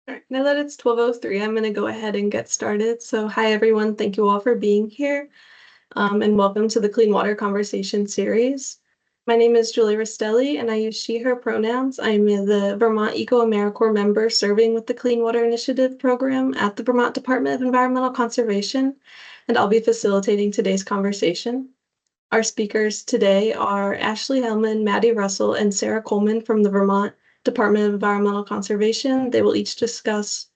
All right, now that it's 12:03, I'm going to go ahead and get started. So hi, everyone. Thank you all for being here, and welcome to the Clean Water Conversation series. My name is Julie Rastelli, and I use she, her pronouns. I'm the Vermont Eco-AmeriCorps member serving with the Clean Water Initiative program at the Vermont Department of Environmental Conservation, and I'll be facilitating today's conversation. Our speakers today are Ashley Hellman, Maddie Russell, and Sarah Coleman from the Vermont Department of Environmental Conservation. They will each discuss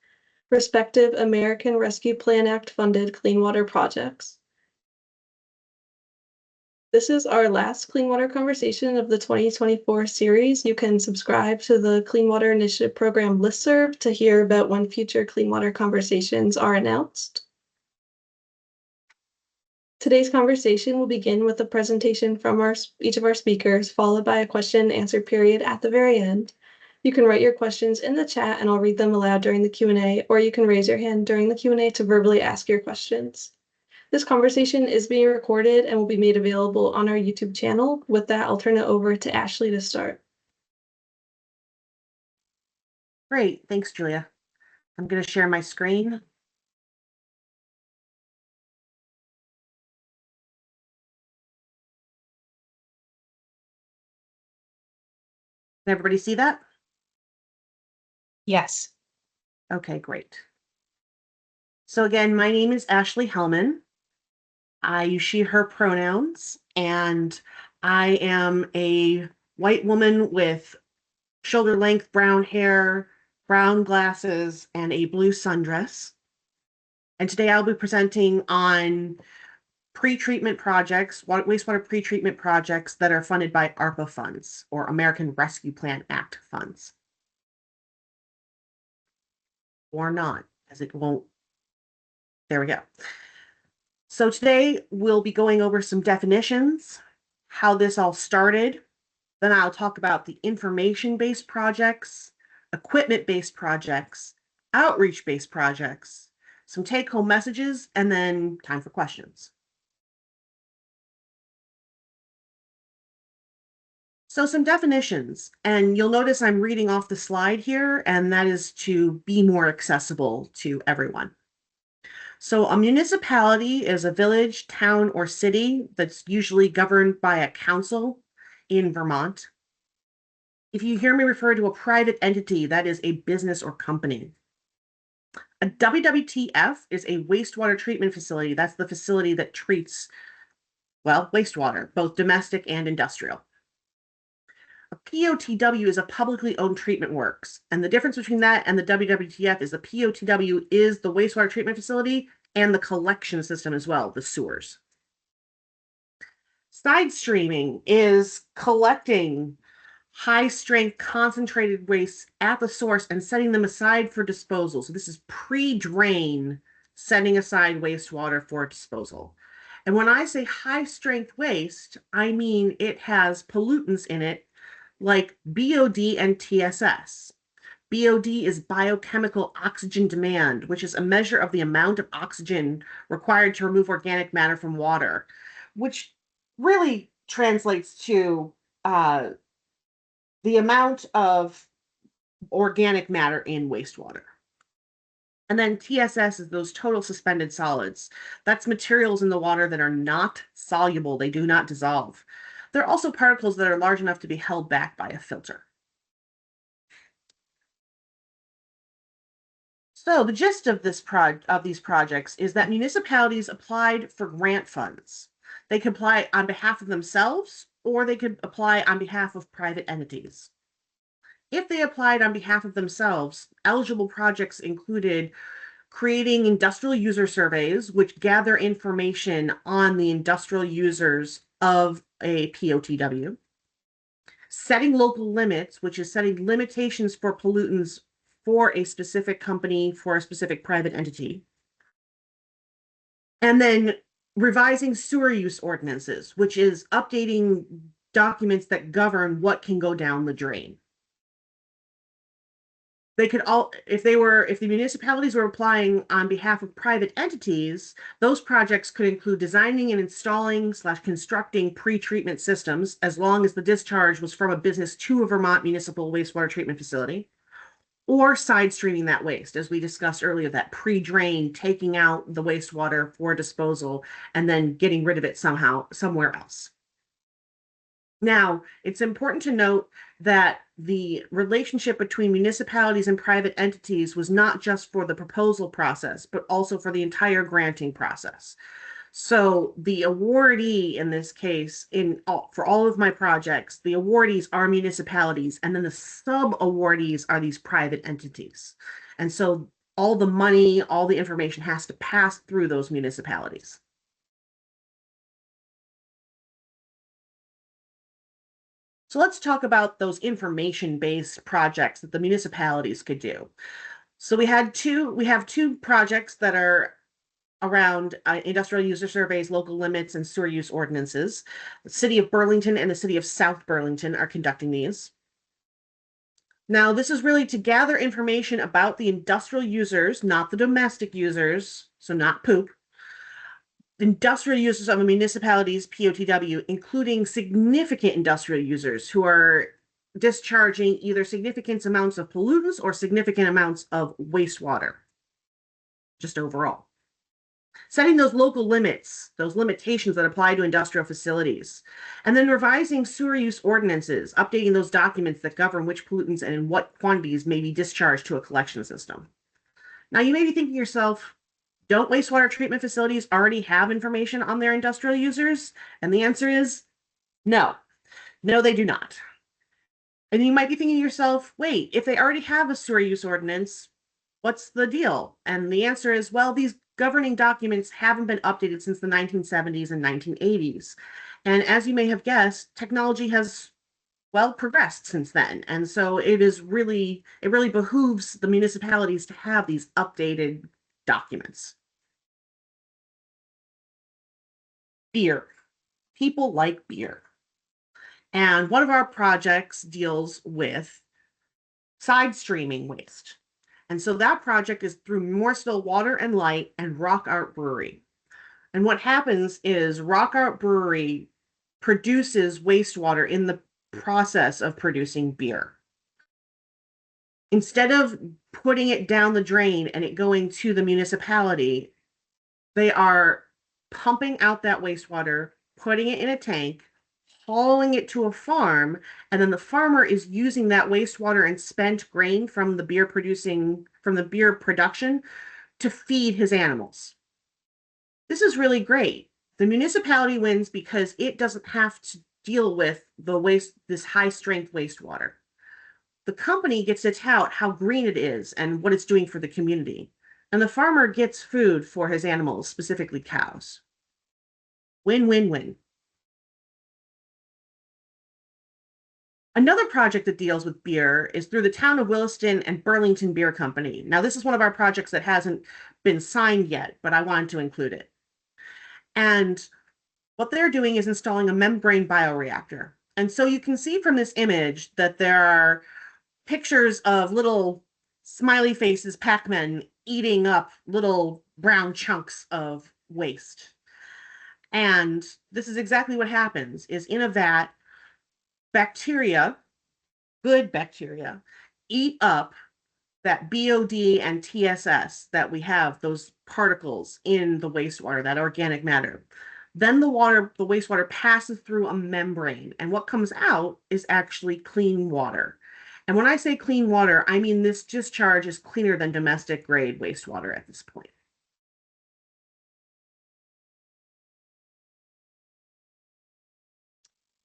respective American Rescue Plan Act funded clean water projects. This is our last Clean Water Conversation of the 2024 series. You can subscribe to the Clean Water Initiative Program listserv to hear about when future Clean Water Conversations are announced. Today's conversation will begin with a presentation from each of our speakers, followed by a question and answer period at the very end. You can write your questions in the chat and I'll read them aloud during the Q&A, or you can raise your hand during the Q&A to verbally ask your questions. This conversation is being recorded and will be made available on our YouTube channel. With that, I'll turn it over to Ashley to start. Great, thanks, Julia. I'm going to share my screen. Can everybody see that? Yes. Okay, great. So again, my name is Ashley Hellman. I use she, her pronouns, and I am a white woman with shoulder-length brown hair, brown glasses, and a blue sundress. And today I'll be presenting on pretreatment projects, wastewater pretreatment projects that are funded by ARPA funds, or American Rescue Plan Act funds. Or not, as it won't. There we go. So today we'll be going over some definitions, how this all started. Then I'll talk about the information-based projects, equipment-based projects, outreach-based projects, some take-home messages, and then time for questions. So some definitions, and you'll notice I'm reading off the slide here, and that is to be more accessible to everyone. So a municipality is a village, town, or city that's usually governed by a council in Vermont. If you hear me refer to a private entity, that is a business or company. A WWTF is a wastewater treatment facility. That's the facility that treats, well, wastewater, both domestic and industrial. A POTW is a publicly owned treatment works. And the difference between that and the WWTF is the POTW is the wastewater treatment facility and the collection system as well, the sewers. Side streaming is collecting high-strength concentrated wastes at the source and setting them aside for disposal. So this is pre-drain, setting aside wastewater for disposal. And when I say high-strength waste, I mean it has pollutants in it like BOD and TSS. BOD is biochemical oxygen demand, which is a measure of the amount of oxygen required to remove organic matter from water, which really translates to the amount of organic matter in wastewater. And then TSS is those total suspended solids. That's materials in the water that are not soluble. They do not dissolve. There are also particles that are large enough to be held back by a filter. So the gist of these projects is that municipalities applied for grant funds. They could apply on behalf of themselves, or they could apply on behalf of private entities. If they applied on behalf of themselves, eligible projects included creating industrial user surveys, which gather information on the industrial users of a POTW, setting local limits, which is setting limitations for pollutants for a specific company, for a specific private entity, and then revising sewer use ordinances, which is updating documents that govern what can go down the drain. They could all, if the municipalities were applying on behalf of private entities, those projects could include designing and installing / constructing pre-treatment systems, as long as the discharge was from a business to a Vermont municipal wastewater treatment facility, or side streaming that waste, as we discussed earlier, that pre-drain, taking out the wastewater for disposal and then getting rid of it somehow somewhere else. Now, it's important to note that the relationship between municipalities and private entities was not just for the proposal process, but also for the entire granting process. So the awardee in this case, for all of my projects, the awardees are municipalities, and then the sub-awardees are these private entities. And so all the money, all the information has to pass through those municipalities. So let's talk about those information-based projects that the municipalities could do. So we have two projects that are around industrial user surveys, local limits, and sewer use ordinances. The City of Burlington and the City of South Burlington are conducting these. Now, this is really to gather information about the industrial users, not the domestic users, so not poop. Industrial users of a municipality's POTW, including significant industrial users who are discharging either significant amounts of pollutants or significant amounts of wastewater, just overall. Setting those local limits, those limitations that apply to industrial facilities, and then revising sewer use ordinances, updating those documents that govern which pollutants and in what quantities may be discharged to a collection system. Now, you may be thinking to yourself, don't wastewater treatment facilities already have information on their industrial users? And the answer is no. No, they do not. And you might be thinking to yourself, wait, if they already have a sewer use ordinance, what's the deal? And the answer is, well, these governing documents haven't been updated since the 1970s and 1980s. And as you may have guessed, technology has progressed since then. And so it really behooves the municipalities to have these updated documents. Beer. People like beer. And one of our projects deals with side streaming waste. And so that project is through Morrisville Water and Light and Rock Art Brewery. And what happens is Rock Art Brewery produces wastewater in the process of producing beer. Instead of putting it down the drain and it going to the municipality, they are pumping out that wastewater, putting it in a tank, hauling it to a farm, and then the farmer is using that wastewater and spent grain from the beer production to feed his animals. This is really great. The municipality wins because it doesn't have to deal with this high-strength wastewater. The company gets to tout how green it is and what it's doing for the community. And the farmer gets food for his animals, specifically cows. Win, win, win. Another project that deals with beer is through the town of Williston and Burlington Beer Company. Now, this is one of our projects that hasn't been signed yet, but I wanted to include it. And what they're doing is installing a membrane bioreactor. And so you can see from this image that there are pictures of little smiley faces, Pac-Men, eating up little brown chunks of waste. And this is exactly what happens, is in a vat, bacteria, good bacteria, eat up that BOD and TSS that we have, those particles in the wastewater, that organic matter. Then the wastewater passes through a membrane, and what comes out is actually clean water. And when I say clean water, I mean this discharge is cleaner than domestic grade wastewater at this point.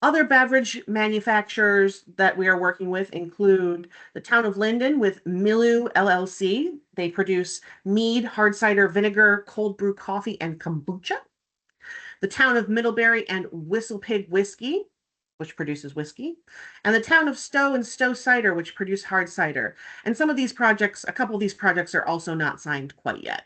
Other beverage manufacturers that we are working with include the town of Linden with Milu LLC. They produce mead, hard cider vinegar, cold brew coffee, and kombucha. The town of Middlebury and Whistle Pig Whiskey, which produces whiskey, and the town of Stowe and Stowe Cider, which produce hard cider. And a couple of these projects are also not signed quite yet.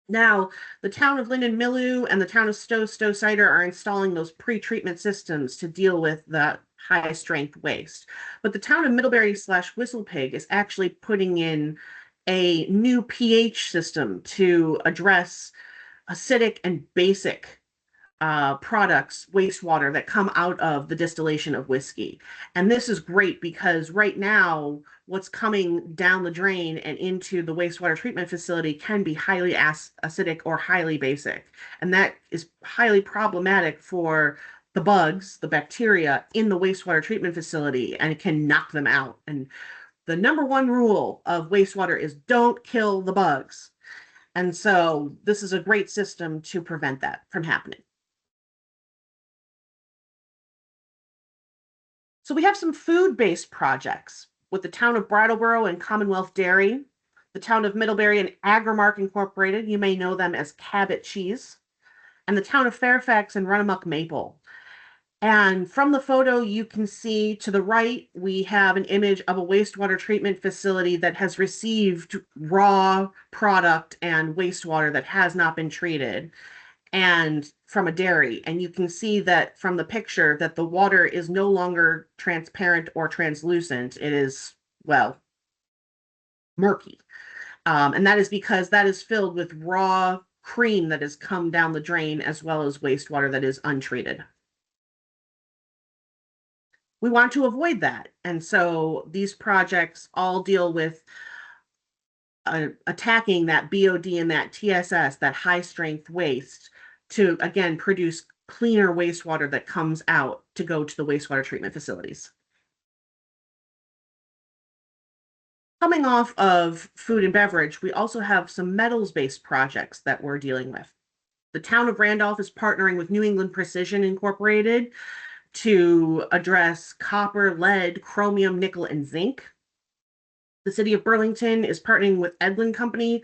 Now, the town of Linden Milu and the town of Stowe Cider are installing those pre-treatment systems to deal with the high-strength waste. But the town of Middlebury / Whistle Pig is actually putting in a new pH system to address acidic and basic products, wastewater that come out of the distillation of whiskey. And this is great because right now, what's coming down the drain and into the wastewater treatment facility can be highly acidic or highly basic. And that is highly problematic for the bugs, the bacteria in the wastewater treatment facility, and it can knock them out. And the number one rule of wastewater is don't kill the bugs. And so this is a great system to prevent that from happening. So we have some food-based projects with the town of Brattleboro and Commonwealth Dairy, the town of Middlebury and Agrimark Incorporated, you may know them as Cabot Cheese, and the town of Fairfax and Runamuck Maple. And from the photo, you can see to the right, we have an image of a wastewater treatment facility that has received raw product and wastewater that has not been treated, and from a dairy. And you can see that from the picture that the water is no longer transparent or translucent. It is, well, murky. And that is because that is filled with raw cream that has come down the drain, as well as wastewater that is untreated. We want to avoid that. And so these projects all deal with attacking that BOD and that TSS, that high strength waste, to again produce cleaner wastewater that comes out to go to the wastewater treatment facilities. Coming off of food and beverage, we also have some metals-based projects that we're dealing with. The town of Randolph is partnering with New England Precision Incorporated to address copper, lead, chromium, nickel, and zinc. The city of Burlington is partnering with Edlin Company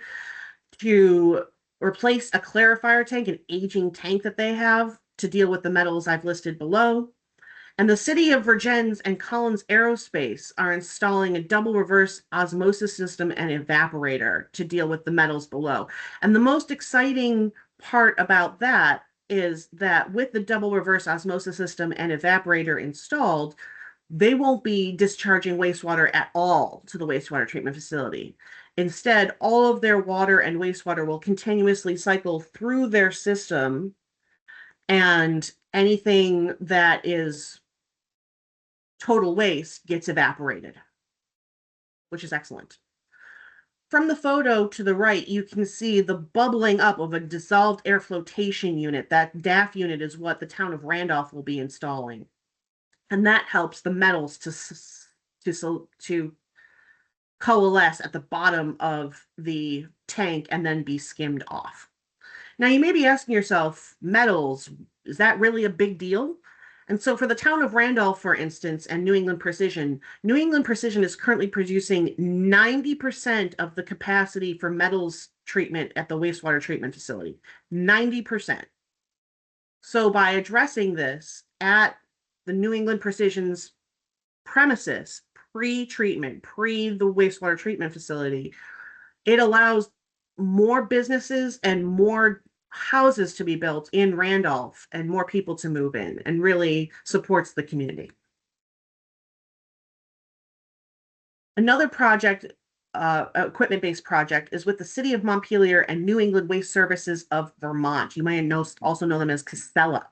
to replace a clarifier tank, an aging tank that they have, to deal with the metals I've listed below. And the city of Virgins and Collins Aerospace are installing a double reverse osmosis system and evaporator to deal with the metals below. And the most exciting part about that is that with the double reverse osmosis system and evaporator installed, they won't be discharging wastewater at all to the wastewater treatment facility. Instead, all of their water and wastewater will continuously cycle through their system, and anything that is total waste gets evaporated, which is excellent. From the photo to the right, you can see the bubbling up of a dissolved air flotation unit. That DAF unit is what the town of Randolph will be installing. And that helps the metals to coalesce at the bottom of the tank and then be skimmed off. Now, you may be asking yourself, metals, is that really a big deal? And so for the town of Randolph, for instance, and New England Precision is currently producing 90% of the capacity for metals treatment at the wastewater treatment facility. 90%. So by addressing this at the New England Precision's premises, pre-treatment, pre the wastewater treatment facility, it allows more businesses and more houses to be built in Randolph and more people to move in, and really supports the community. Another project, equipment-based project, is with the city of Montpelier and New England Waste Services of Vermont. You might also know them as Casella.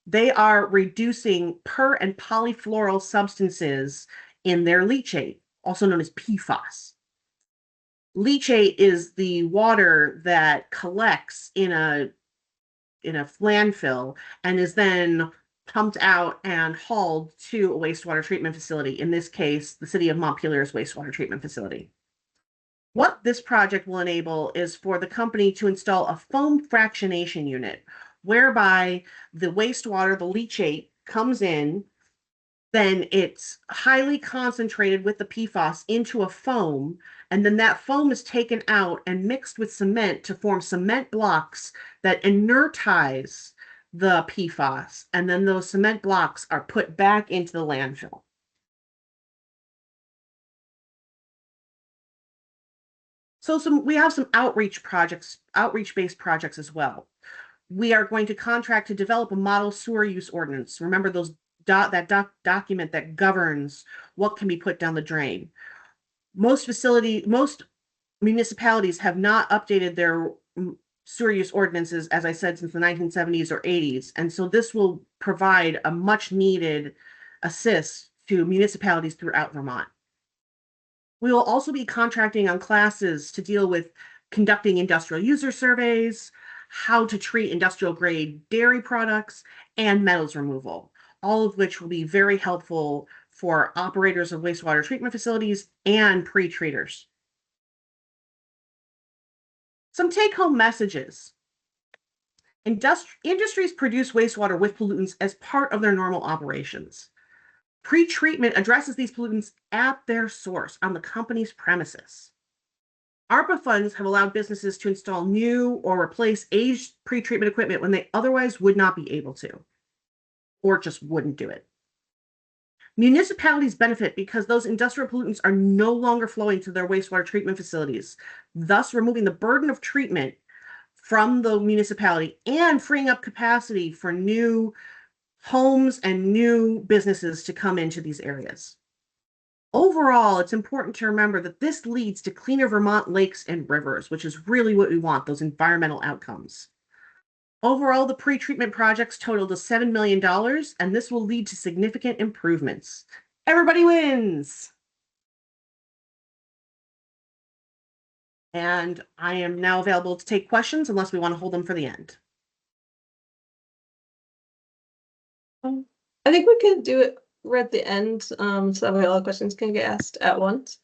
They are reducing per and polyfluoral substances in their leachate, also known as PFAS. Leachate is the water that collects in a landfill and is then pumped out and hauled to a wastewater treatment facility, in this case, the city of Montpelier's wastewater treatment facility. What this project will enable is for the company to install a foam fractionation unit, whereby the wastewater, the leachate, comes in, then it's highly concentrated with the PFAS into a foam, and then that foam is taken out and mixed with cement to form cement blocks that inertize the PFAS, and then those cement blocks are put back into the landfill. So we have some outreach-based projects as well. We are going to contract to develop a model sewer use ordinance. Remember those document that governs what can be put down the drain. Most municipalities have not updated their sewer use ordinances, as I said, since the 1970s or 80s. And so this will provide a much needed assist to municipalities throughout Vermont. We will also be contracting on classes to deal with conducting industrial user surveys, how to treat industrial grade dairy products, and metals removal, all of which will be very helpful for operators of wastewater treatment facilities and pre-treaters. Some take-home messages. Industries produce wastewater with pollutants as part of their normal operations. Pretreatment addresses these pollutants at their source on the company's premises. ARPA funds have allowed businesses to install new or replace aged pretreatment equipment when they otherwise would not be able to, or just wouldn't do it. Municipalities benefit because those industrial pollutants are no longer flowing to their wastewater treatment facilities, thus removing the burden of treatment from the municipality and freeing up capacity for new homes and new businesses to come into these areas. Overall, it's important to remember that this leads to cleaner Vermont lakes and rivers, which is really what we want, those environmental outcomes. Overall, the pretreatment projects totaled $7 million, and this will lead to significant improvements. Everybody wins! And I am now available to take questions unless we want to hold them for the end. I think we could do it right at the end, so that way all the questions can get asked at once.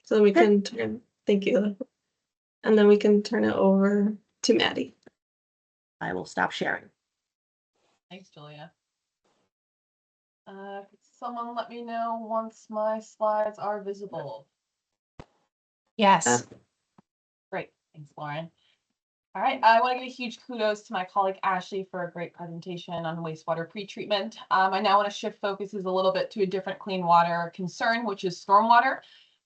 So then we can turn, thank you. And then we can turn it over to Maddie. I will stop sharing. Thanks, Julia. Someone let me know once my slides are visible. Yes. Great, thanks, Lauren. All right, I want to give a huge kudos to my colleague Ashley for a great presentation on wastewater pretreatment. I now want to shift focuses a little bit to a different clean water concern, which is stormwater.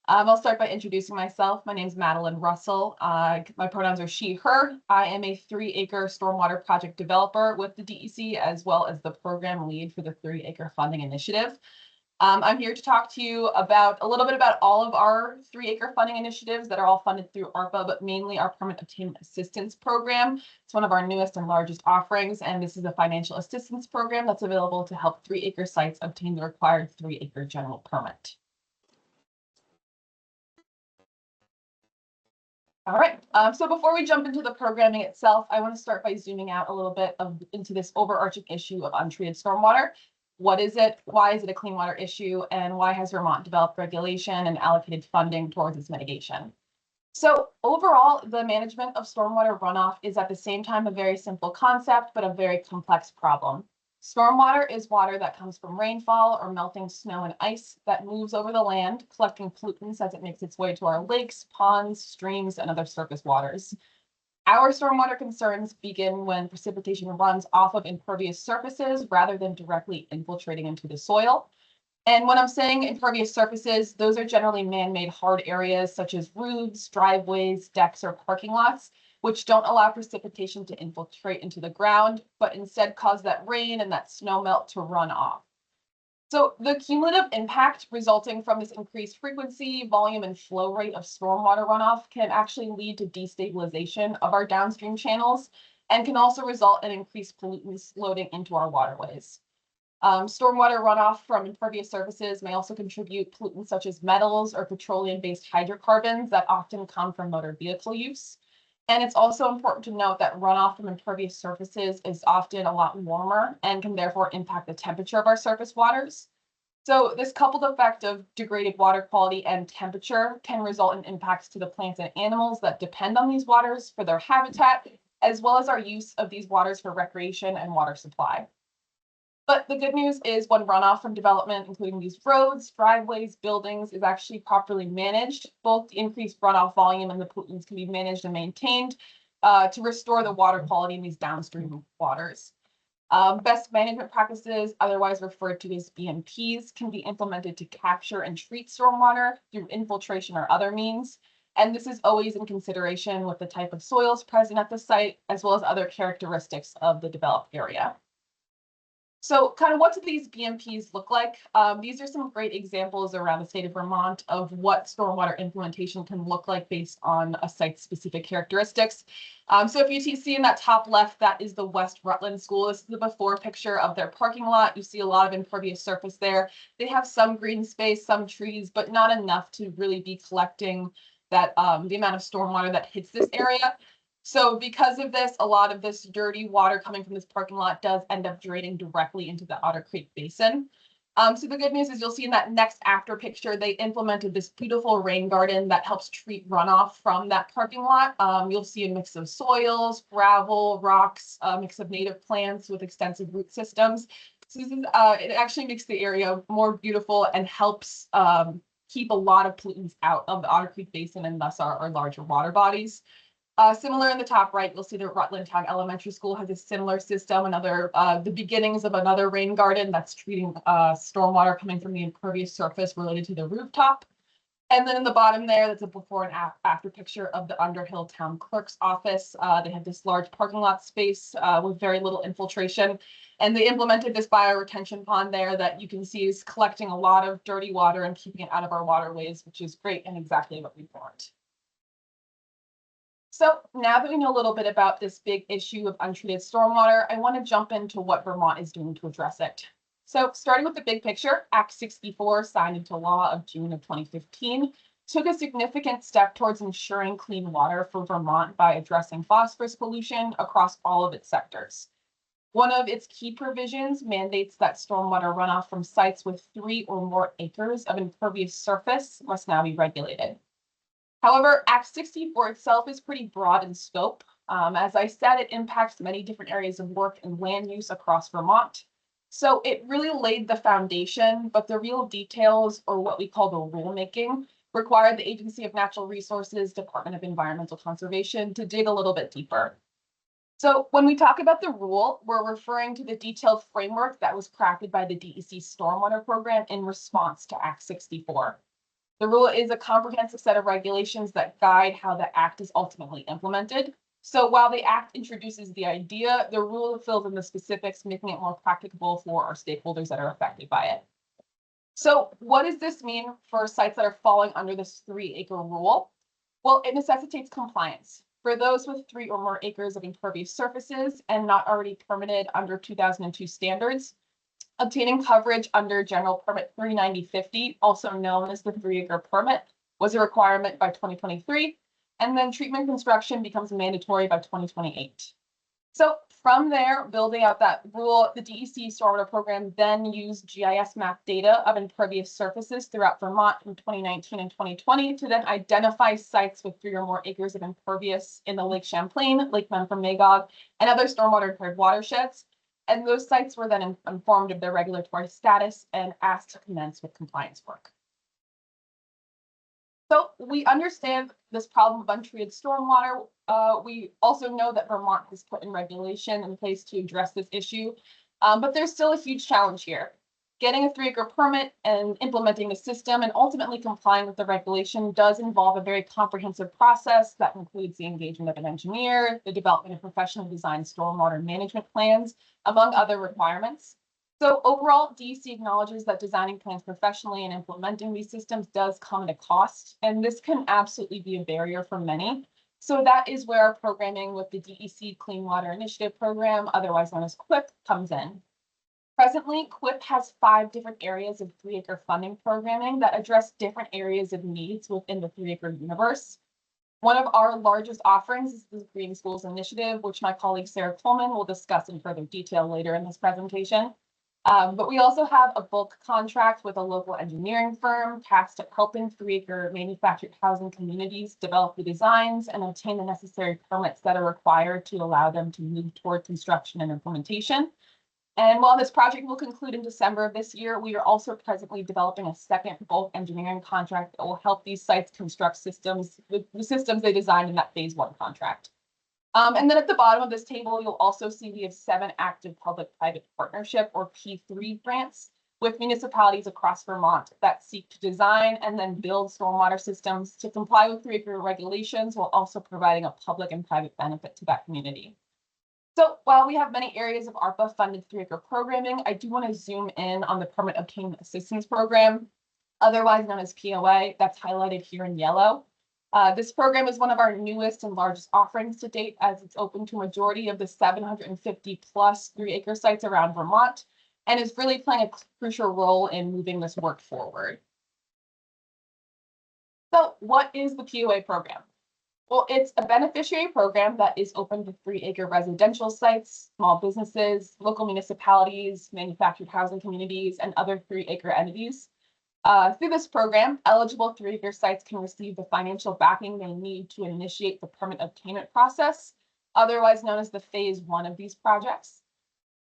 I'll start by introducing myself. My name is Madeline Russell. My pronouns are she, her. I am a 3-acre stormwater project developer with the DEC, as well as the program lead for the 3-acre funding initiative. I'm here to talk to you about a little bit about all of our 3-acre funding initiatives that are all funded through ARPA, but mainly our Permit Obtainment Assistance Program. It's one of our newest and largest offerings, and this is a financial assistance program that's available to help 3-acre sites obtain the required 3-acre general permit. All right, so before we jump into the programming itself, I want to start by zooming out a little bit into this overarching issue of untreated stormwater. What is it? Why is it a clean water issue? And why has Vermont developed regulation and allocated funding towards its mitigation? So overall, the management of stormwater runoff is at the same time a very simple concept, but a very complex problem. Stormwater is water that comes from rainfall or melting snow and ice that moves over the land, collecting pollutants as it makes its way to our lakes, ponds, streams, and other surface waters. Our stormwater concerns begin when precipitation runs off of impervious surfaces rather than directly infiltrating into the soil. And when I'm saying impervious surfaces, those are generally man-made hard areas such as roofs, driveways, decks, or parking lots, which don't allow precipitation to infiltrate into the ground, but instead cause that rain and that snow melt to run off. So the cumulative impact resulting from this increased frequency, volume, and flow rate of stormwater runoff can actually lead to destabilization of our downstream channels and can also result in increased pollutants loading into our waterways. Stormwater runoff from impervious surfaces may also contribute pollutants such as metals or petroleum-based hydrocarbons that often come from motor vehicle use. And it's also important to note that runoff from impervious surfaces is often a lot warmer and can therefore impact the temperature of our surface waters. So this coupled effect of degraded water quality and temperature can result in impacts to the plants and animals that depend on these waters for their habitat, as well as our use of these waters for recreation and water supply. But the good news is when runoff from development, including these roads, driveways, buildings, is actually properly managed, both the increased runoff volume and the pollutants can be managed and maintained to restore the water quality in these downstream waters. Best management practices, otherwise referred to as BMPs, can be implemented to capture and treat stormwater through infiltration or other means. And this is always in consideration with the type of soils present at the site, as well as other characteristics of the developed area. So kind of what do these BMPs look like? These are some great examples around the state of Vermont of what stormwater implementation can look like based on a site's specific characteristics. So if you see in that top left, that is the West Rutland School. This is the before picture of their parking lot. You see a lot of impervious surface there. They have some green space, some trees, but not enough to really be collecting that the amount of stormwater that hits this area. So because of this, a lot of this dirty water coming from this parking lot does end up draining directly into the Otter Creek Basin. So the good news is you'll see in that next after picture, they implemented this beautiful rain garden that helps treat runoff from that parking lot. You'll see a mix of soils, gravel, rocks, a mix of native plants with extensive root systems. So this is, it actually makes the area more beautiful and helps keep a lot of pollutants out of the Otter Creek Basin and thus our larger water bodies. Similar in the top right, you'll see that Rutland Town Elementary School has a similar system, the beginnings of another rain garden that's treating stormwater coming from the impervious surface related to the rooftop. And then in the bottom there, that's a before and after picture of the Underhill Town Clerk's office. They have this large parking lot space with very little infiltration. And they implemented this bioretention pond there that you can see is collecting a lot of dirty water and keeping it out of our waterways, which is great and exactly what we want. So now that we know a little bit about this big issue of untreated stormwater, I want to jump into what Vermont is doing to address it. So starting with the big picture, Act 64, signed into law of June of 2015, took a significant step towards ensuring clean water for Vermont by addressing phosphorus pollution across all of its sectors. One of its key provisions mandates that stormwater runoff from sites with 3 or more acres of impervious surface must now be regulated. However, Act 64 itself is pretty broad in scope. As I said, it impacts many different areas of work and land use across Vermont. So it really laid the foundation, but the real details, or what we call the rulemaking, required the Agency of Natural Resources, Department of Environmental Conservation to dig a little bit deeper. So when we talk about the rule, we're referring to the detailed framework that was crafted by the DEC Stormwater Program in response to Act 64. The rule is a comprehensive set of regulations that guide how the act is ultimately implemented. So while the act introduces the idea, the rule fills in the specifics, making it more practicable for our stakeholders that are affected by it. So what does this mean for sites that are falling under this 3-acre rule? Well, it necessitates compliance. For those with 3 or more acres of impervious surfaces and not already permitted under 2002 standards, obtaining coverage under General Permit 39050, also known as the 3-acre permit, was a requirement by 2023, and then treatment construction becomes mandatory by 2028. So from there, building out that rule, the DEC Stormwater Program then used GIS map data of impervious surfaces throughout Vermont from 2019 and 2020 to then identify sites with 3 or more acres of impervious in the Lake Champlain, Lake Memphremagog, and other stormwater impaired watersheds. And those sites were then informed of their regulatory status and asked to commence with compliance work. So we understand this problem of untreated stormwater. We also know that Vermont has put in regulation in place to address this issue, but there's still a huge challenge here. Getting a 3-acre permit and implementing the system and ultimately complying with the regulation does involve a very comprehensive process that includes the engagement of an engineer, the development of professionally designed stormwater management plans, among other requirements. So overall, DEC acknowledges that designing plans professionally and implementing these systems does come at a cost, and this can absolutely be a barrier for many. So that is where our programming with the DEC Clean Water Initiative Program, otherwise known as CWIP, comes in. Presently, CWIP has 5 different areas of 3-acre funding programming that address different areas of needs within the 3-acre universe. One of our largest offerings is the Green Schools Initiative, which my colleague Sarah Coleman will discuss in further detail later in this presentation. But we also have a bulk contract with a local engineering firm tasked at helping 3-acre manufactured housing communities develop the designs and obtain the necessary permits that are required to allow them to move toward construction and implementation. And while this project will conclude in December of this year, we are also presently developing a second bulk engineering contract that will help these sites construct systems, the systems they designed in that phase 1 contract. And then at the bottom of this table, you'll also see we have 7 active public-private partnership or P3 grants with municipalities across Vermont that seek to design and then build stormwater systems to comply with 3-acre regulations while also providing a public and private benefit to that community. So while we have many areas of ARPA-funded 3-acre programming, I do want to zoom in on the Permit Obtainment Assistance Program, otherwise known as POA, that's highlighted here in yellow. This program is one of our newest and largest offerings to date, as it's open to a majority of the 750 plus 3-acre sites around Vermont, and is really playing a crucial role in moving this work forward. So what is the POA program? Well, it's a beneficiary program that is open to 3-acre residential sites, small businesses, local municipalities, manufactured housing communities, and other 3-acre entities. Through this program, eligible 3-acre sites can receive the financial backing they need to initiate the permit obtainment process, otherwise known as the phase 1 of these projects.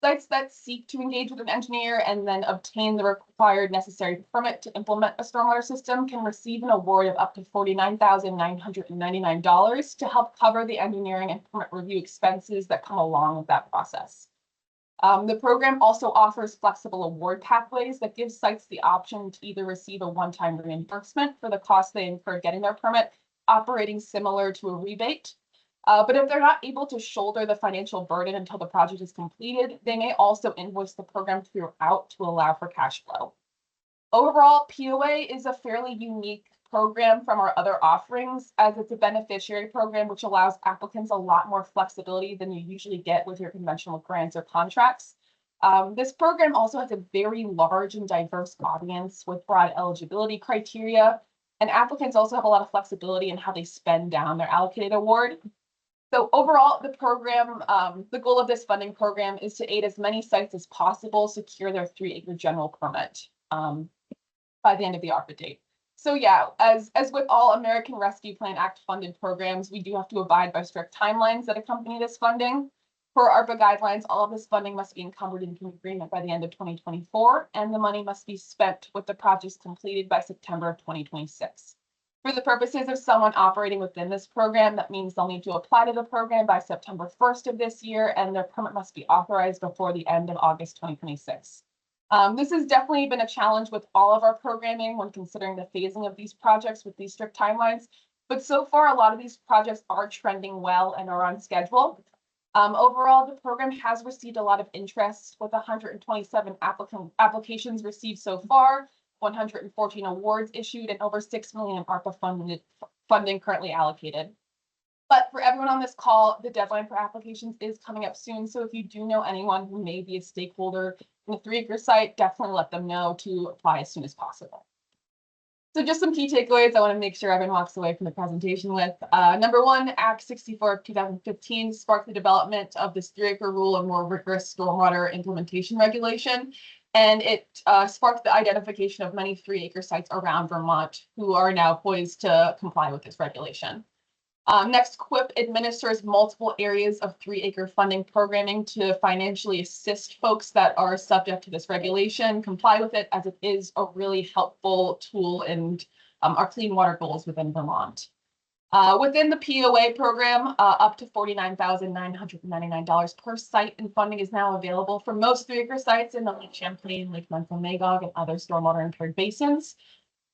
Sites that seek to engage with an engineer and then obtain the required necessary permit to implement a stormwater system can receive an award of up to $49,999 to help cover the engineering and permit review expenses that come along with that process. The program also offers flexible award pathways that give sites the option to either receive a one-time reimbursement for the costs they incur getting their permit, operating similar to a rebate. But if they're not able to shoulder the financial burden until the project is completed, they may also invoice the program throughout to allow for cash flow. Overall, POA is a fairly unique program from our other offerings, as it's a beneficiary program which allows applicants a lot more flexibility than you usually get with your conventional grants or contracts. This program also has a very large and diverse audience with broad eligibility criteria, and applicants also have a lot of flexibility in how they spend down their allocated award. So overall, the program, the goal of this funding program is to aid as many sites as possible secure their 3-acre general permit by the end of the ARPA date. So yeah, as with all American Rescue Plan Act funded programs, we do have to abide by strict timelines that accompany this funding. Per ARPA guidelines, all of this funding must be encumbered into an agreement by the end of 2024, and the money must be spent with the projects completed by September of 2026. For the purposes of someone operating within this program, that means they'll need to apply to the program by September 1st of this year, and their permit must be authorized before the end of August 2026. This has definitely been a challenge with all of our programming when considering the phasing of these projects with these strict timelines, but so far a lot of these projects are trending well and are on schedule. Overall, the program has received a lot of interest with 127 applications received so far, 114 awards issued, and over $6 million in ARPA funding currently allocated. But for everyone on this call, the deadline for applications is coming up soon. So if you do know anyone who may be a stakeholder in a 3-acre site, definitely let them know to apply as soon as possible. So just some key takeaways I want to make sure everyone walks away from the presentation with. Number one, Act 64 of 2015 sparked the development of this 3-acre rule and more rigorous stormwater implementation regulation. And it sparked the identification of many 3-acre sites around Vermont who are now poised to comply with this regulation. Next, QIP administers multiple areas of 3-acre funding programming to financially assist folks that are subject to this regulation, comply with it, as it is a really helpful tool in our clean water goals within Vermont. Within the POA program, up to $49,999 per site in funding is now available for most 3-acre sites in the Lake Champlain, Lake Magog, and other stormwater impaired basins.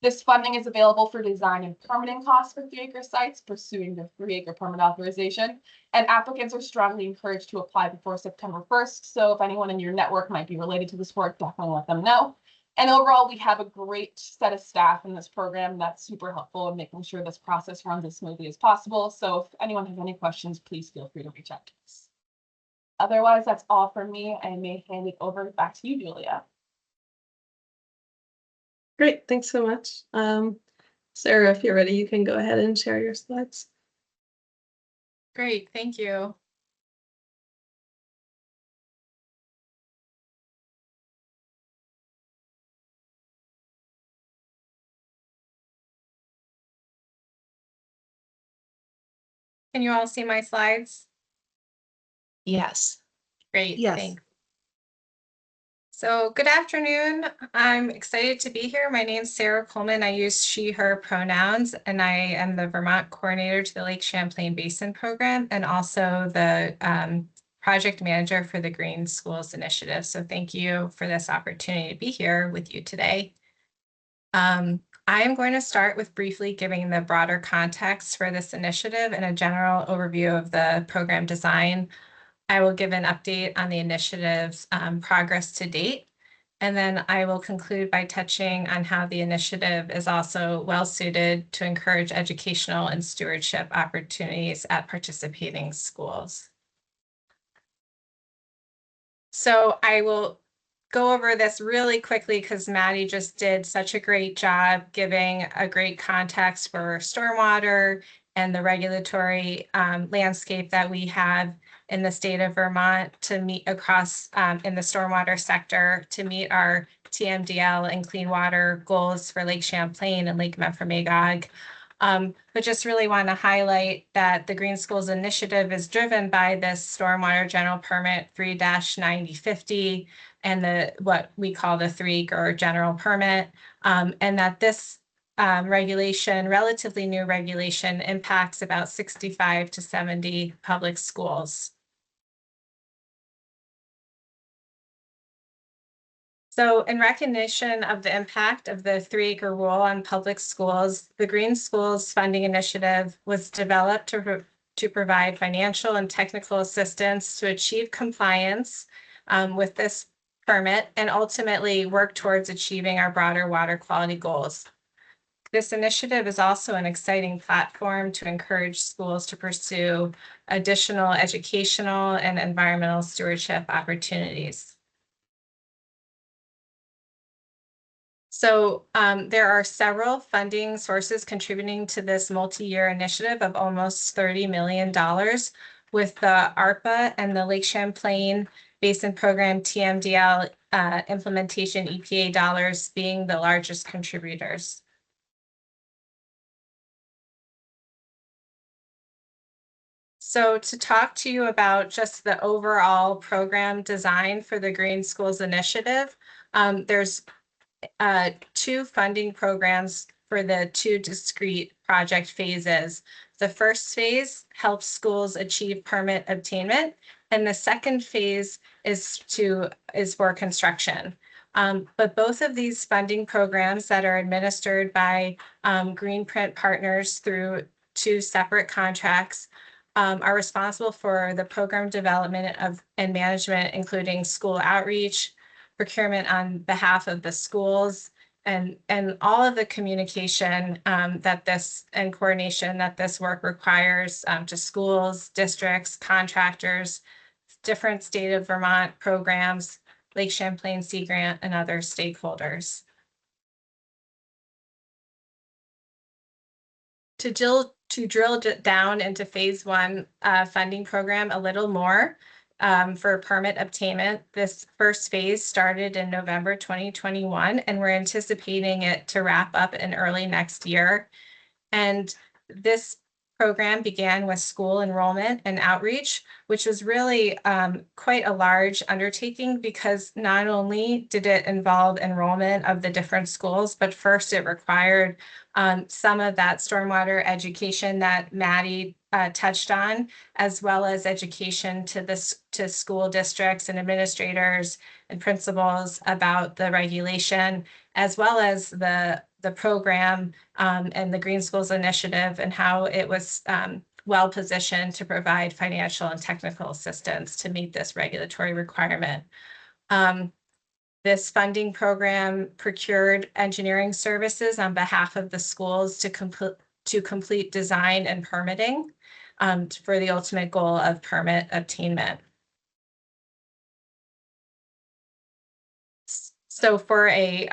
This funding is available for design and permitting costs for 3-acre sites pursuing the 3-acre permit authorization, and applicants are strongly encouraged to apply before September 1st. So if anyone in your network might be related to this work, definitely let them know. And overall, we have a great set of staff in this program that's super helpful in making sure this process runs as smoothly as possible. So if anyone has any questions, please feel free to reach out to us. Otherwise, that's all for me. I may hand it over back to you, Julia. Great, thanks so much. Sarah, if you're ready, you can go ahead and share your slides. Great, thank you. Can you all see my slides? Yes. Great, Yes. thanks. So good afternoon. I'm excited to be here. My name's Sarah Coleman. I use she, her pronouns, and I am the Vermont coordinator to the Lake Champlain Basin Program and also the project manager for the Green Schools Initiative. So thank you for this opportunity to be here with you today. I am going to start with briefly giving the broader context for this initiative and a general overview of the program design. I will give an update on the initiative's progress to date. And then I will conclude by touching on how the initiative is also well suited to encourage educational and stewardship opportunities at participating schools. So I will go over this really quickly because Maddie just did such a great job giving a great context for stormwater and the regulatory landscape that we have in the state of Vermont to meet across in the stormwater sector to meet our TMDL and clean water goals for Lake Champlain and Lake Memphremagog. But just really want to highlight that the Green Schools Initiative is driven by this Stormwater General Permit 3-9050 and what we call the 3-acre general permit, and that this regulation, relatively new regulation, impacts about 65 to 70 public schools. So in recognition of the impact of the 3-acre rule on public schools, the Green Schools Funding Initiative was developed to provide financial and technical assistance to achieve compliance with this permit and ultimately work towards achieving our broader water quality goals. This initiative is also an exciting platform to encourage schools to pursue additional educational and environmental stewardship opportunities. So there are several funding sources contributing to this multi-year initiative of almost $30 million, with the ARPA and the Lake Champlain Basin Program TMDL implementation EPA dollars being the largest contributors. So to talk to you about just the overall program design for the Green Schools Initiative, there's 2 funding programs for the 2 discrete project phases. The first phase helps schools achieve permit obtainment, and the second phase is for construction. But both of these funding programs that are administered by Greenprint Partners through 2 separate contracts are responsible for the program development and management, including school outreach, procurement on behalf of the schools, and all of the communication and coordination that this work requires to schools, districts, contractors, different state of Vermont programs, Lake Champlain Sea Grant, and other stakeholders. To drill down into phase 1 funding program a little more, for permit obtainment, this first phase started in November 2021, and we're anticipating it to wrap up in early next year. And this program began with school enrollment and outreach, which was really quite a large undertaking because not only did it involve enrollment of the different schools, but first it required some of that stormwater education that Maddie touched on, as well as education to school districts and administrators and principals about the regulation, as well as the program and the Green Schools Initiative and how it was well positioned to provide financial and technical assistance to meet this regulatory requirement. This funding program procured engineering services on behalf of the schools to complete design and permitting for the ultimate goal of permit obtainment. So for a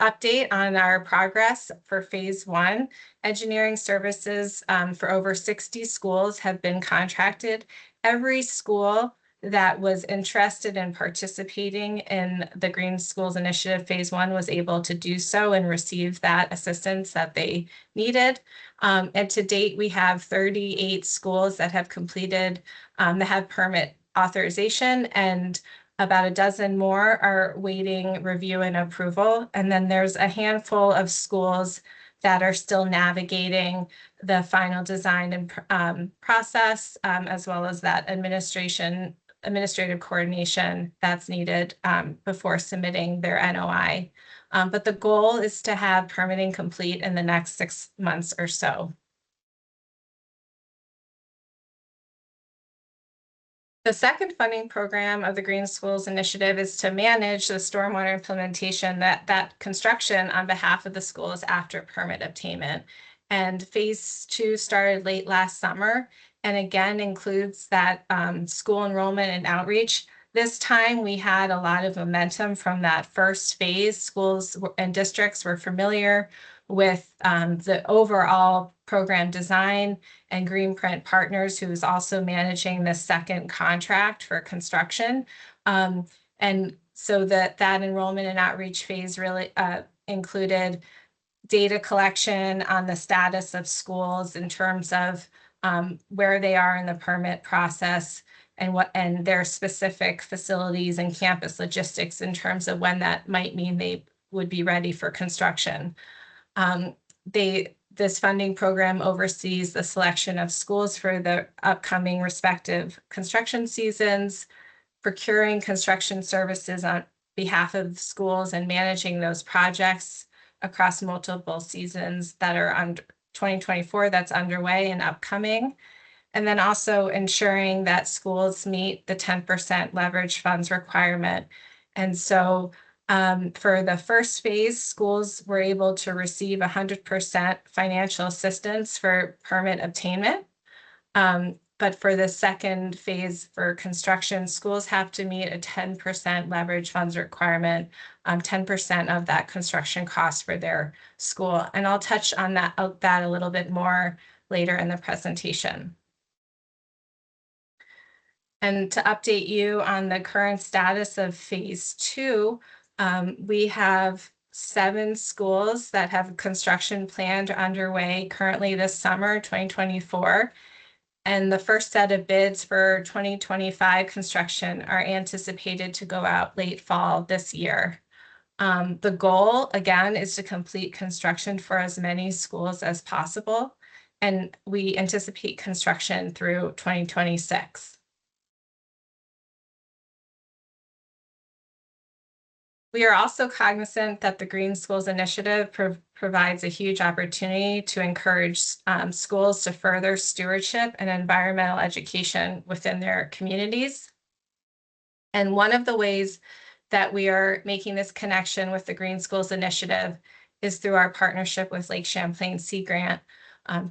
update on our progress for phase 1, engineering services for over 60 schools have been contracted. Every school that was interested in participating in the Green Schools Initiative phase 1 was able to do so and receive that assistance that they needed. And to date, we have 38 schools that have completed, that have permit authorization, and about a dozen more are waiting review and approval. And then there's a handful of schools that are still navigating the final design and process, as well as that administrative coordination that's needed before submitting their NOI. But the goal is to have permitting complete in the next 6 months or so. The second funding program of the Green Schools Initiative is to manage the stormwater implementation, that construction on behalf of the schools after permit obtainment. And phase 2 started late last summer, and again includes that school enrollment and outreach. This time we had a lot of momentum from that first phase. Schools and districts were familiar with the overall program design, and Greenprint Partners, who is also managing the second contract for construction. And so that enrollment and outreach phase really included data collection on the status of schools in terms of where they are in the permit process, and their specific facilities and campus logistics in terms of when that might mean they would be ready for construction. This funding program oversees the selection of schools for the upcoming respective construction seasons, procuring construction services on behalf of schools, and managing those projects across multiple seasons that are under 2024 that's underway and upcoming. And then also ensuring that schools meet the 10% leverage funds requirement. And so for the first phase, schools were able to receive 100% financial assistance for permit obtainment. But for the second phase for construction, schools have to meet a 10% leverage funds requirement, 10% of that construction cost for their school. And I'll touch on that a little bit more later in the presentation. And to update you on the current status of phase 2, we have 7 schools that have construction planned underway currently this summer, 2024. And the first set of bids for 2025 construction are anticipated to go out late fall this year. The goal, again, is to complete construction for as many schools as possible, and we anticipate construction through 2026. We are also cognizant that the Green Schools Initiative provides a huge opportunity to encourage schools to further stewardship and environmental education within their communities. And one of the ways that we are making this connection with the Green Schools Initiative is through our partnership with Lake Champlain Sea Grant.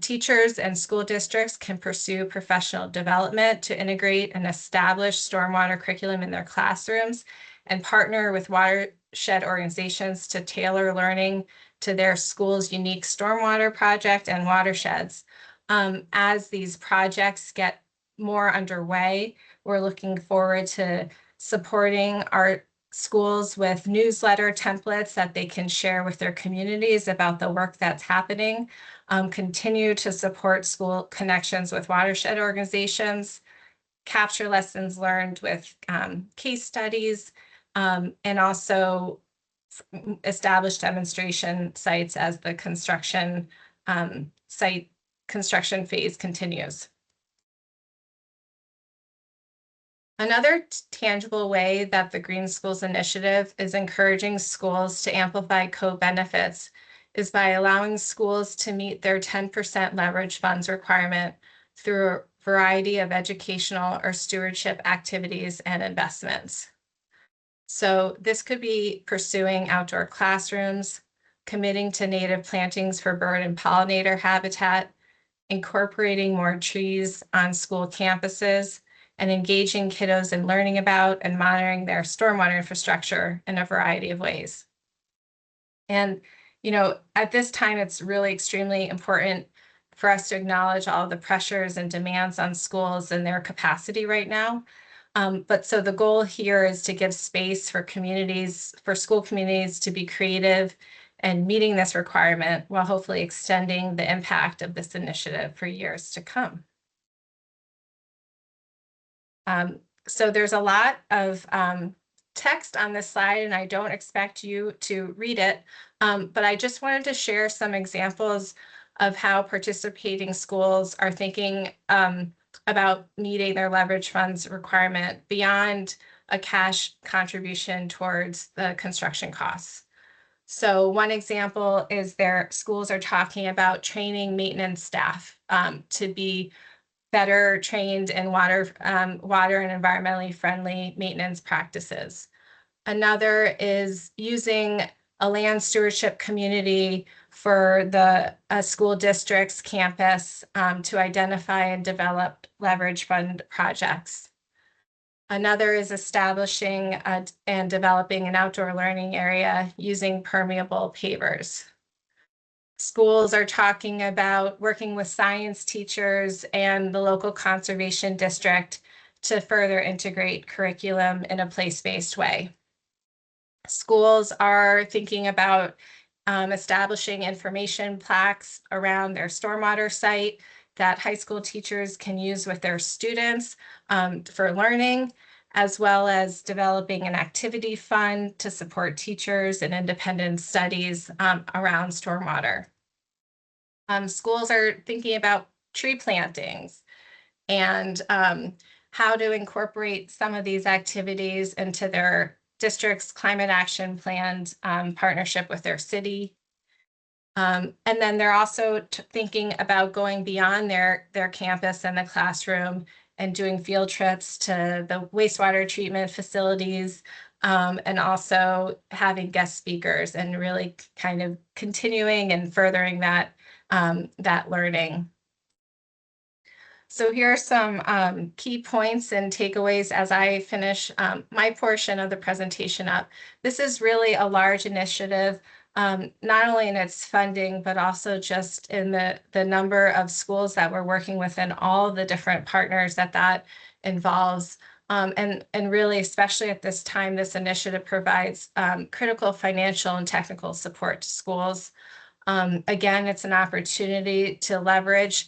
Teachers and school districts can pursue professional development to integrate an established stormwater curriculum in their classrooms, and partner with watershed organizations to tailor learning to their school's unique stormwater project and watersheds. As these projects get more underway, we're looking forward to supporting our schools with newsletter templates that they can share with their communities about the work that's happening, continue to support school connections with watershed organizations, capture lessons learned with case studies, and also establish demonstration sites as the construction phase continues. Another tangible way that the Green Schools Initiative is encouraging schools to amplify co-benefits is by allowing schools to meet their 10% leverage funds requirement through a variety of educational or stewardship activities and investments. So this could be pursuing outdoor classrooms, committing to native plantings for bird and pollinator habitat, incorporating more trees on school campuses, and engaging kiddos in learning about and monitoring their stormwater infrastructure in a variety of ways. And, at this time, it's really extremely important for us to acknowledge all the pressures and demands on schools and their capacity right now. But so the goal here is to give space for school communities to be creative and meeting this requirement while hopefully extending the impact of this initiative for years to come. So there's a lot of text on this slide, and I don't expect you to read it, but I just wanted to share some examples of how participating schools are thinking about meeting their leverage funds requirement beyond a cash contribution towards the construction costs. So one example is their schools are talking about training maintenance staff to be better trained in water and environmentally friendly maintenance practices. Another is using a land stewardship community for the school district's campus to identify and develop leverage fund projects. Another is establishing and developing an outdoor learning area using permeable pavers. Schools are talking about working with science teachers and the local conservation district to further integrate curriculum in a place-based way. Schools are thinking about establishing information plaques around their stormwater site that high school teachers can use with their students for learning, as well as developing an activity fund to support teachers in independent studies around stormwater. Schools are thinking about tree plantings and how to incorporate some of these activities into their district's climate action plan partnership with their city. And then they're also thinking about going beyond their campus and the classroom and doing field trips to the wastewater treatment facilities, and also having guest speakers and really kind of continuing and furthering that learning. So here are some key points and takeaways as I finish my portion of the presentation up. This is really a large initiative, not only in its funding, but also just in the number of schools that we're working with and all the different partners that involves. And really, especially at this time, this initiative provides critical financial and technical support to schools. Again, it's an opportunity to leverage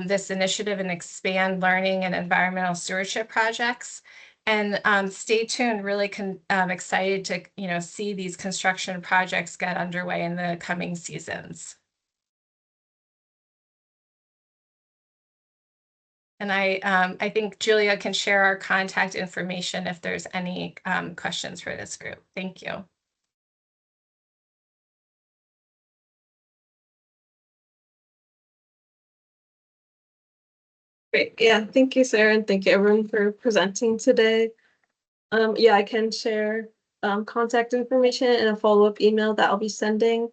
this initiative and expand learning and environmental stewardship projects. And stay tuned, really excited to see these construction projects get underway in the coming seasons. And I think Julia can share our contact information if there's any questions for this group. Thank you. Great. Yeah, thank you, Sarah, and thank you everyone for presenting today. Yeah, I can share contact information in a follow-up email that I'll be sending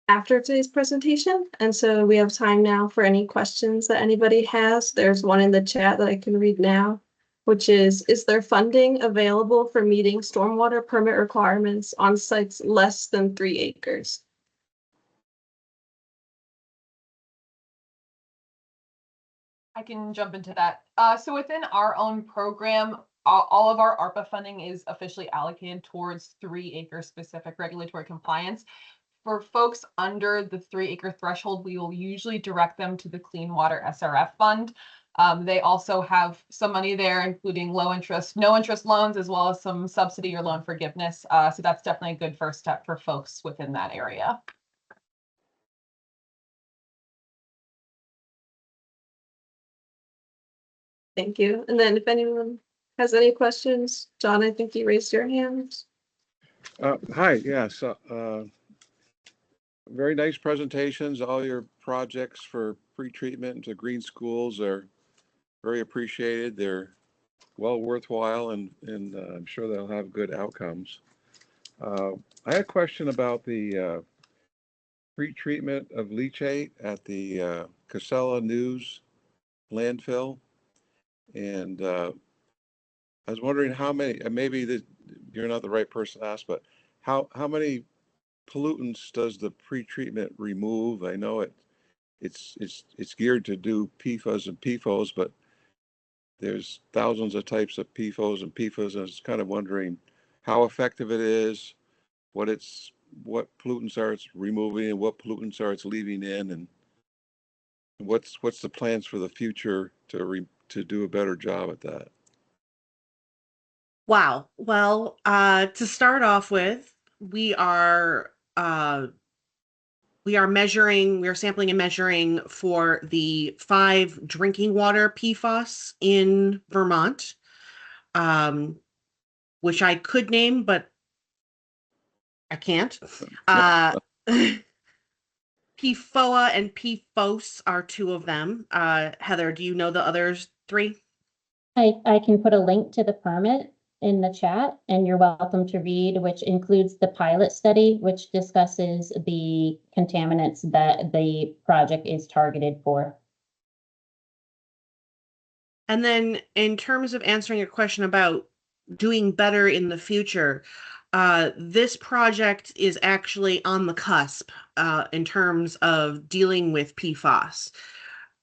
after today's presentation. And so we have time now for any questions that anybody has. There's one in the chat that I can read now, which is there funding available for meeting stormwater permit requirements on sites less than 3 acres? I can jump into that. So within our own program, all of our ARPA funding is officially allocated towards 3-acre specific regulatory compliance. For folks under the 3-acre threshold, we will usually direct them to the Clean Water SRF Fund. They also have some money there, including low interest, no interest loans, as well as some subsidy or loan forgiveness. So that's definitely a good first step for folks within that area. Thank you. And then if anyone has any questions, John, I think you raised your hand. Hi, yes. Very nice presentations. All your projects for pretreatment to green schools are very appreciated. They're well worthwhile, and I'm sure they'll have good outcomes. I had a question about the pretreatment of leachate at the Casella News landfill. And I was wondering how many, maybe you're not the right person to ask, but how many pollutants does the pretreatment remove? I know it's geared to do PFAS and PFOS, but there's thousands of types of PFOS and PFAS, and I was kind of wondering how effective it is, what pollutants are it's removing and what pollutants are it's leaving in, and what's the plans for the future to do a better job at that. Wow. Well, to start off with, we are sampling and measuring for the 5 drinking water PFAS in Vermont, which I could name, but I can't. PFOA and PFOS are two of them. Heather, do you know the others three? I can put a link to the permit in the chat, and you're welcome to read, which includes the pilot study, which discusses the contaminants that the project is targeted for. And then in terms of answering your question about doing better in the future, this project is actually on the cusp in terms of dealing with PFAS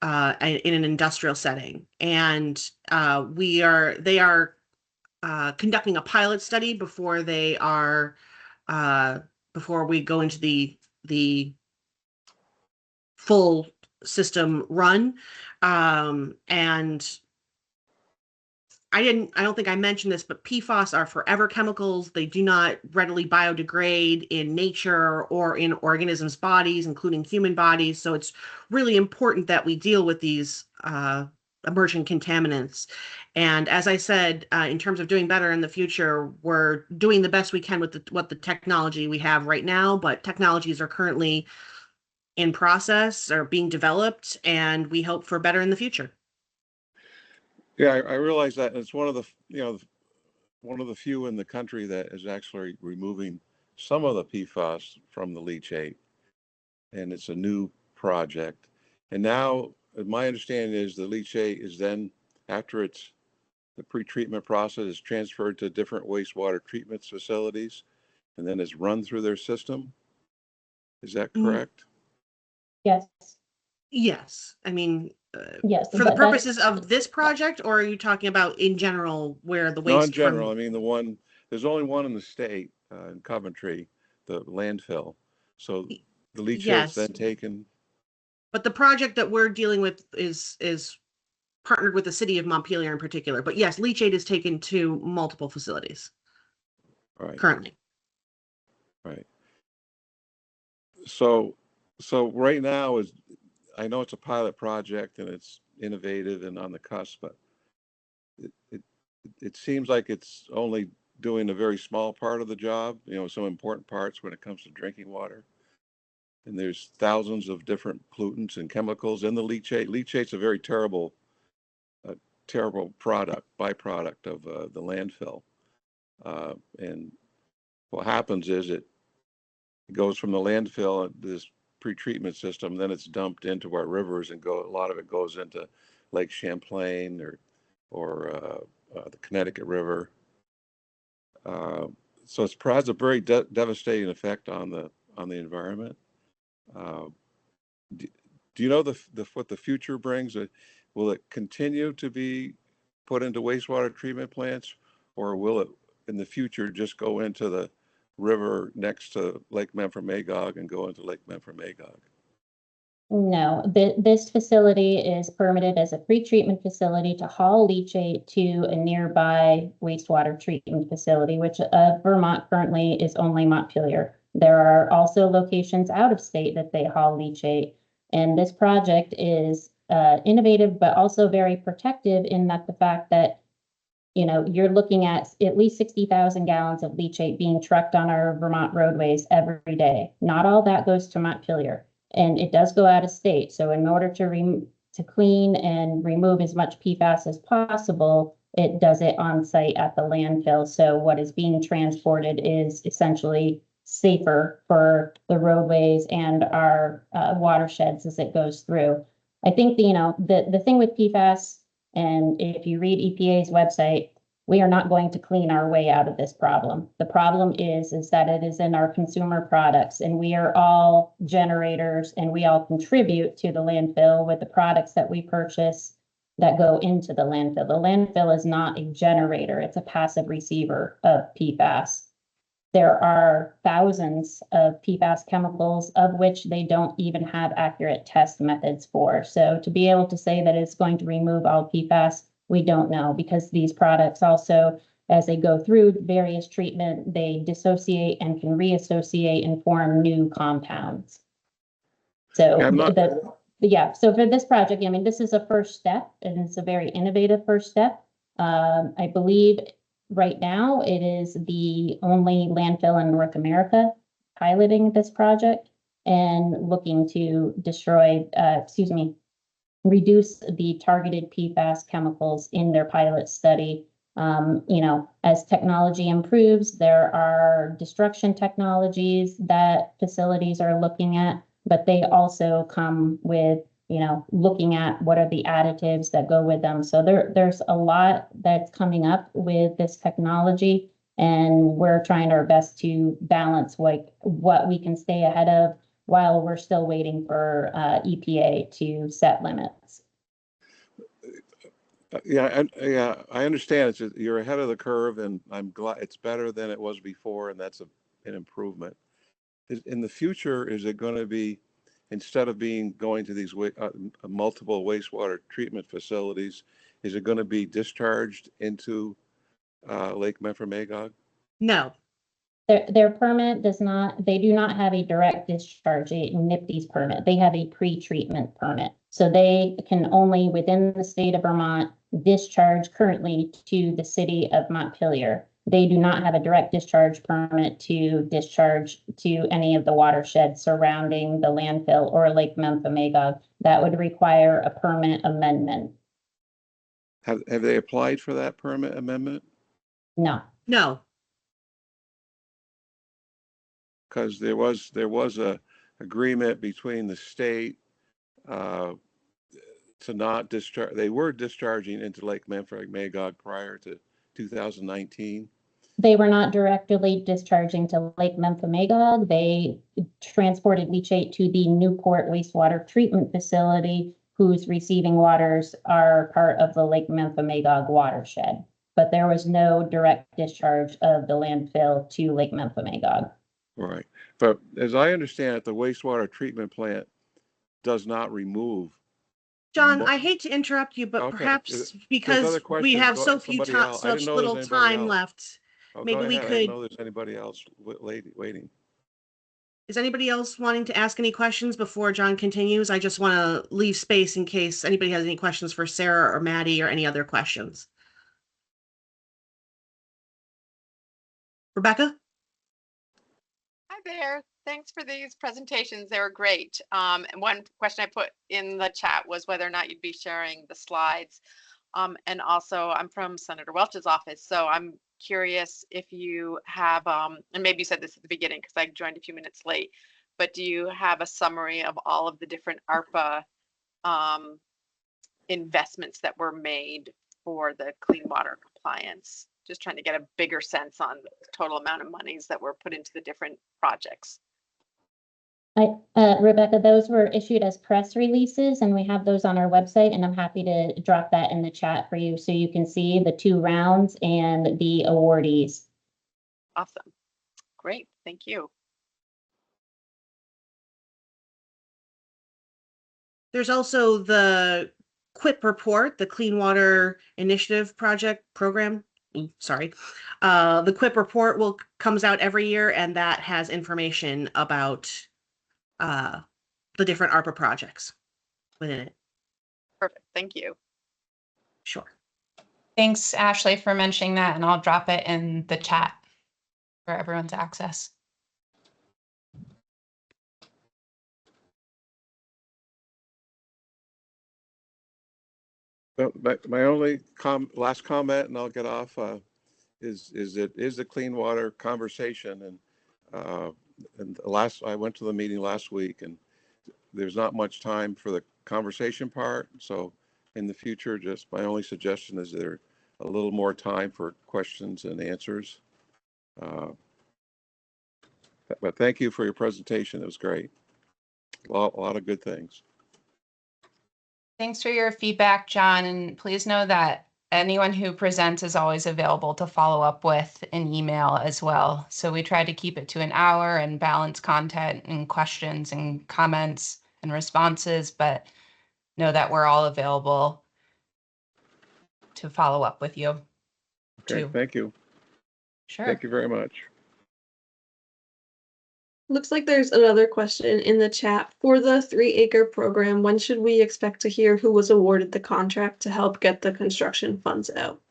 in an industrial setting. And they are conducting a pilot study before they are before we go into the full system run. And I don't think I mentioned this, but PFAS are forever chemicals. They do not readily biodegrade in nature or in organisms' bodies, including human bodies. So it's really important that we deal with these emerging contaminants. And as I said, in terms of doing better in the future, we're doing the best we can with what the technology we have right now, but technologies are currently in process or being developed, and we hope for better in the future. Yeah, I realize that. And it's one of the, one of the few in the country that is actually removing some of the PFAS from the leachate. And it's a new project. And now, my understanding is the leachate is then, after the pretreatment process is transferred to different wastewater treatment facilities, and then is run through their system. Is that correct? Yes. Yes. I mean, Yes. for the purposes of this project, or are you talking about in general where the waste? No, in general. I mean, there's only one in the state, in Coventry, the landfill. So the leachate's then taken. But the project that we're dealing with is partnered with the city of Montpelier in particular. But yes, leachate is taken to multiple facilities. Right. Currently. Right. So right now I know it's a pilot project and it's innovative and on the cusp, but it seems like it's only doing a very small part of the job, some important parts when it comes to drinking water. And there's thousands of different pollutants and chemicals in the leachate. Leachate's a very terrible byproduct of the landfill. And what happens is it goes from the landfill, this pretreatment system, then it's dumped into our rivers and a lot of it goes into Lake Champlain or the Connecticut River. So it has a very devastating effect on the environment. Do you know what the future brings? Will it continue to be put into wastewater treatment plants, or will it in the future just go into the river next to Lake Memphremagog and go into Lake Memphremagog? No, this facility is permitted as a pretreatment facility to haul leachate to a nearby wastewater treatment facility, which Vermont currently is only Montpelier. There are also locations out of state that they haul leachate. And this project is innovative, but also very protective in that the fact that, you're looking at least 60,000 gallons of leachate being trucked on our Vermont roadways every day. Not all that goes to Montpelier. And it does go out of state. So in order to clean and remove as much PFAS as possible, it does it on site at the landfill. So what is being transported is essentially safer for the roadways and our watersheds as it goes through. I think the thing with PFAS, and if you read EPA's website, we are not going to clean our way out of this problem. The problem is that it is in our consumer products, and we are all generators and we all contribute to the landfill with the products that we purchase that go into the landfill. The landfill is not a generator, it's a passive receiver of PFAS. There are thousands of PFAS chemicals of which they don't even have accurate test methods for. So to be able to say that it's going to remove all PFAS, we don't know, because these products also, as they go through various treatment, they dissociate and can reassociate and form new compounds. So so for this project, I mean, this is a first step, and it's a very innovative first step. I believe right now it is the only landfill in North America piloting this project. and looking to reduce the targeted PFAS chemicals in their pilot study. As technology improves, there are destruction technologies that facilities are looking at, but they also come with, looking at what are the additives that go with them. So there's a lot that's coming up with this technology, and we're trying our best to balance what we can stay ahead of while we're still waiting for EPA to set limits. Yeah, I understand. You're ahead of the curve, and I'm glad it's better than it was before, and that's an improvement. In the future, is it going to be, instead of going to these multiple wastewater treatment facilities, is it going to be discharged into Lake Memphremagog? No. Their permit they do not have a direct discharge, a NIPD's permit. They have a pre-treatment permit. So they can only, within the state of Vermont, discharge currently to the city of Montpelier. They do not have a direct discharge permit to discharge to any of the watersheds surrounding the landfill or Lake Memphremagog. That would require a permit amendment. Have they applied for that permit amendment? No. No. Because there was a agreement between the state to not discharge. They were discharging into Lake Memphremagog prior to 2019. They were not directly discharging to Lake Memphremagog. They transported leachate to the Newport Wastewater Treatment Facility, whose receiving waters are part of the Lake Memphremagog watershed. But there was no direct discharge of the landfill to Lake Memphremagog. Right. But as I understand it, the wastewater treatment plant does not remove. John, I hate to interrupt you, but Okay. perhaps because we have so such little time left, maybe we could. I didn't know there's anybody else waiting. Is anybody else wanting to ask any questions before John continues? I just want to leave space in case anybody has any questions for Sarah or Maddie or any other questions. Rebecca? Hi there. Thanks for these presentations. They were great. And one question I put in the chat was whether or not you'd be sharing the slides. And also, I'm from Senator Welch's office, so I'm curious if you have, and maybe you said this at the beginning because I joined a few minutes late, but do you have a summary of all of the different ARPA investments that were made for the clean water compliance? Just trying to get a bigger sense on the total amount of monies that were put into the different projects. Rebecca, those were issued as press releases, and we have those on our website, and I'm happy to drop that in the chat for you so you can see the 2 rounds and the awardees. Awesome. Great. Thank you. There's also the QIP report, the Clean Water Initiative Program. Sorry. The QIP report comes out every year, and that has information about the different ARPA projects within it. Perfect. Thank you. Sure. Thanks, Ashley, for mentioning that, and I'll drop it in the chat for everyone to access. My only last comment, and I'll get off, is the clean water conversation. And I went to the meeting last week, and there's not much time for the conversation part. So in the future, just my only suggestion is there a little more time for questions and answers. But thank you for your presentation. It was great. A lot of good things. Thanks for your feedback, John, and please know that anyone who presents is always available to follow up with an email as well. So we try to keep it to an hour and balance content and questions and comments and responses, but know that we're all available to follow up with you. Okay, too. thank you. Sure. Thank you very much. Looks like there's another question in the chat. For the 3-acre program, when should we expect to hear who was awarded the contract to help get the construction funds out?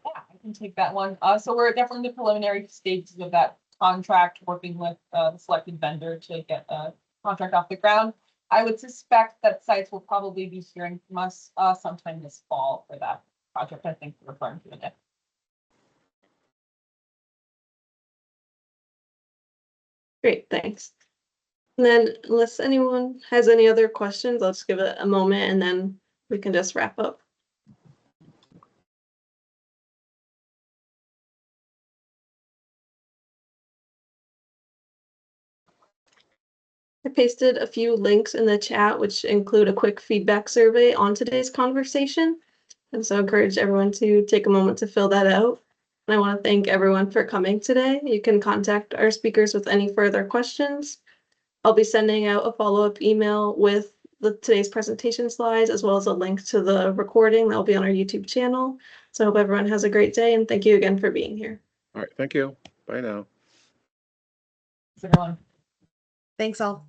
Yeah, I can take that one. So we're definitely in the preliminary stages of that contract, working with the selected vendor to get a contract off the ground. I would suspect that sites will probably be hearing from us sometime this fall for that project. I think we're referring to it. Great, thanks. And then unless anyone has any other questions, let's give it a moment and then we can just wrap up. I pasted a few links in the chat, which include a quick feedback survey on today's conversation. And so I encourage everyone to take a moment to fill that out. And I want to thank everyone for coming today. You can contact our speakers with any further questions. I'll be sending out a follow-up email with today's presentation slides, as well as a link to the recording that will be on our YouTube channel. So I hope everyone has a great day, and thank you again for being here. All right, thank you. Bye now. Thanks, everyone. Thanks all.